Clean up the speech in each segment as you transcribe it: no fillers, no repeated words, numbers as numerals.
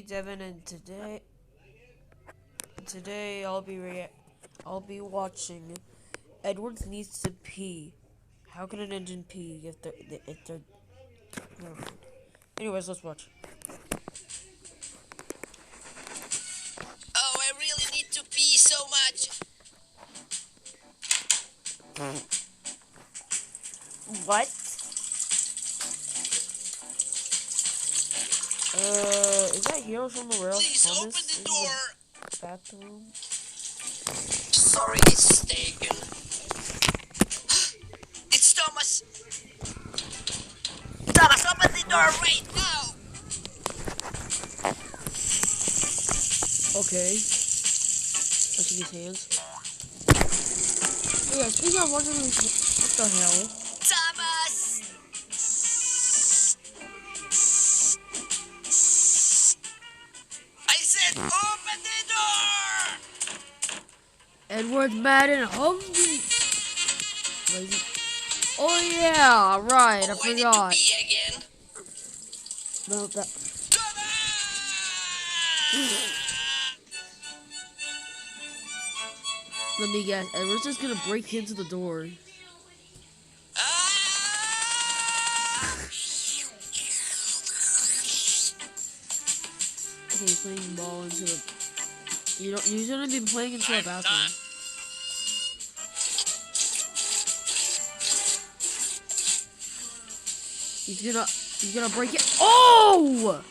Devin, and today I'll be watching. Edward needs to pee. How can an engine pee if they're never mind. Anyways, let's watch. Oh, I really need to pee so much. What? Is that Heroes on the Rails? Please Thomas open the in door. the bathroom? Sorry, it's taken. It's Thomas. Thomas, open the door right now. Okay. Touching his hands. Yeah, speaking of watching what the hell? Thomas. I said open the door. Edward's mad and hungry. Lazy. Oh yeah, right. I Oh, I need to forgot. pee again. No, that. Let me guess. Edward's just gonna break into the door. Okay, he's playing ball into the. You shouldn't be playing into a bathroom. He's gonna break it. Oh!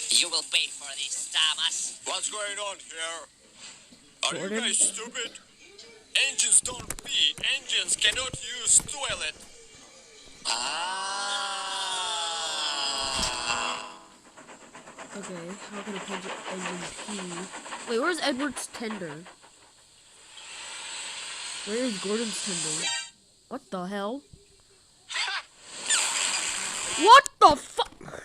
You will pay for this, Thomas. What's going on here? Are Jordan? you guys stupid? Engines don't pee. Engines cannot use toilet. Okay, how can a engine pee? Wait, where's Edward's tender? Where is Gordon's tender? What the hell? What the fuck?